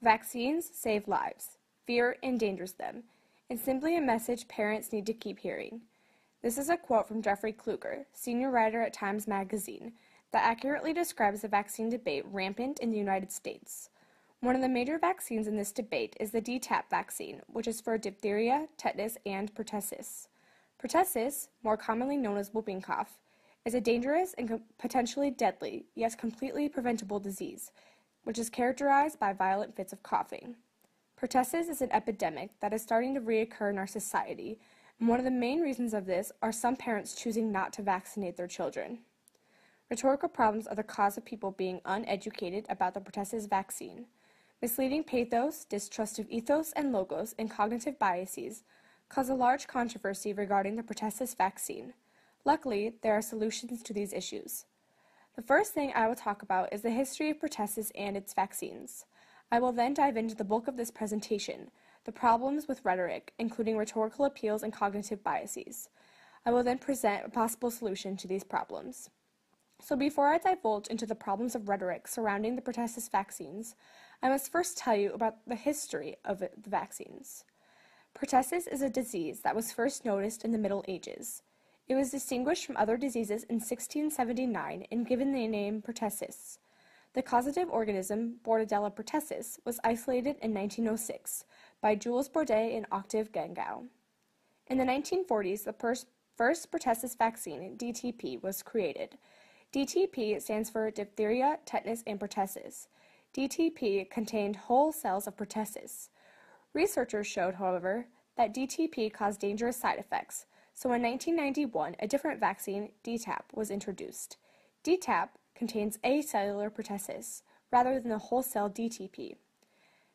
Vaccines save lives. Fear endangers them. It's simply a message parents need to keep hearing. This is a quote from Jeffrey Kluger, senior writer at Times Magazine, that accurately describes the vaccine debate rampant in the United States. One of the major vaccines in this debate is the DTaP vaccine, which is for diphtheria, tetanus, and pertussis. Pertussis, more commonly known as whooping cough, is a dangerous and potentially deadly, yet completely preventable disease, which is characterized by violent fits of coughing. Pertussis is an epidemic that is starting to reoccur in our society, and one of the main reasons of this are some parents choosing not to vaccinate their children. Rhetorical problems are the cause of people being uneducated about the pertussis vaccine. Misleading pathos, distrust of ethos and logos, and cognitive biases cause a large controversy regarding the pertussis vaccine. Luckily, there are solutions to these issues. The first thing I will talk about is the history of pertussis and its vaccines. I will then dive into the bulk of this presentation, the problems with rhetoric, including rhetorical appeals and cognitive biases. I will then present a possible solution to these problems. So before I divulge into the problems of rhetoric surrounding the pertussis vaccines, I must first tell you about the history of the vaccines. Pertussis is a disease that was first noticed in the Middle Ages. It was distinguished from other diseases in 1679 and given the name pertussis. The causative organism, Bordetella pertussis, was isolated in 1906 by Jules Bordet and Octave Gengow. In the 1940s, the first pertussis vaccine, DTP, was created. DTP stands for diphtheria, tetanus, and pertussis. DTP contained whole cells of pertussis. Researchers showed, however, that DTP caused dangerous side effects, so in 1991, a different vaccine, DTaP, was introduced. DTaP contains acellular pertussis, rather than the whole cell DTP.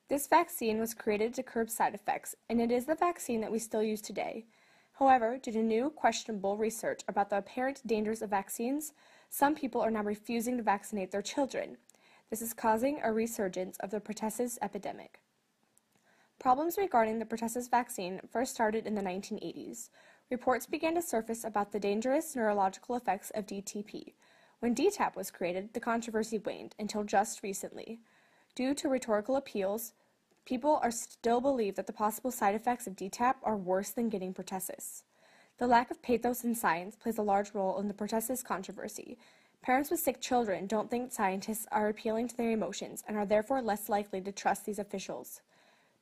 This vaccine was created to curb side effects, and it is the vaccine that we still use today. However, due to new, questionable research about the apparent dangers of vaccines, some people are now refusing to vaccinate their children. This is causing a resurgence of the pertussis epidemic. Problems regarding the pertussis vaccine first started in the 1980s. Reports began to surface about the dangerous neurological effects of DTP. When DTaP was created, the controversy waned until just recently. Due to rhetorical appeals, people are still believe that the possible side effects of DTaP are worse than getting pertussis. The lack of pathos in science plays a large role in the pertussis controversy. Parents with sick children don't think scientists are appealing to their emotions and are therefore less likely to trust these officials.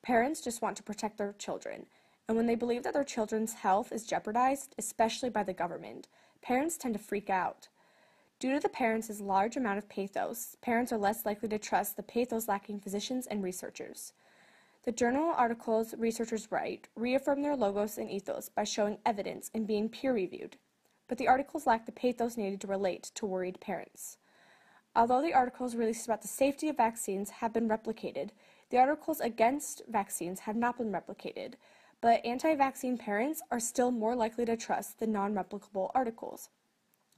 Parents just want to protect their children, and when they believe that their children's health is jeopardized, especially by the government, parents tend to freak out. Due to the parents' large amount of pathos, parents are less likely to trust the pathos-lacking physicians and researchers. The journal articles researchers write reaffirm their logos and ethos by showing evidence and being peer-reviewed, but the articles lack the pathos needed to relate to worried parents. Although the articles released about the safety of vaccines have been replicated, the articles against vaccines have not been replicated, but anti-vaccine parents are still more likely to trust the non-replicable articles.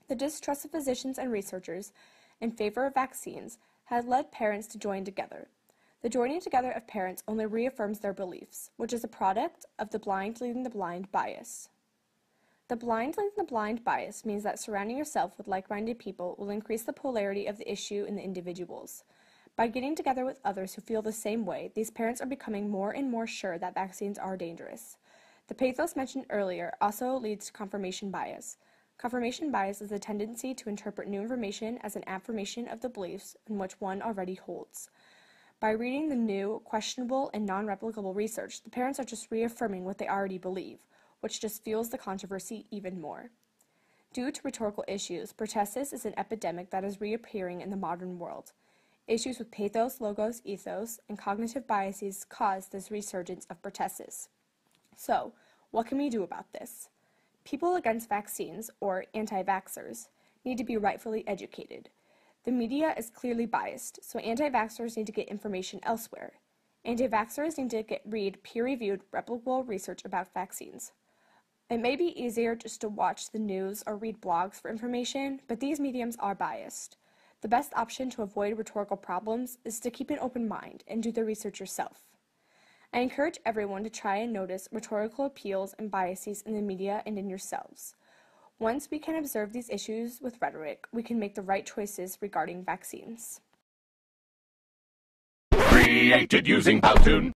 The distrust of physicians and researchers in favor of vaccines has led parents to join together. The joining together of parents only reaffirms their beliefs, which is a product of the blind leading the blind bias. The blind leading the blind bias means that surrounding yourself with like-minded people will increase the polarity of the issue in the individuals. By getting together with others who feel the same way, these parents are becoming more and more sure that vaccines are dangerous. The pathos mentioned earlier also leads to confirmation bias. Confirmation bias is the tendency to interpret new information as an affirmation of the beliefs in which one already holds. By reading the new, questionable, and non-replicable research, the parents are just reaffirming what they already believe, which just fuels the controversy even more. Due to rhetorical issues, pertussis is an epidemic that is reappearing in the modern world. Issues with pathos, logos, ethos, and cognitive biases cause this resurgence of pertussis. So, what can we do about this? People against vaccines, or anti-vaxxers, need to be rightfully educated. The media is clearly biased, so anti-vaxxers need to get information elsewhere. Anti-vaxxers need to read peer-reviewed, replicable research about vaccines. It may be easier just to watch the news or read blogs for information, but these mediums are biased. The best option to avoid rhetorical problems is to keep an open mind and do the research yourself. I encourage everyone to try and notice rhetorical appeals and biases in the media and in yourselves. Once we can observe these issues with rhetoric, we can make the right choices regarding vaccines. created using Powtoon.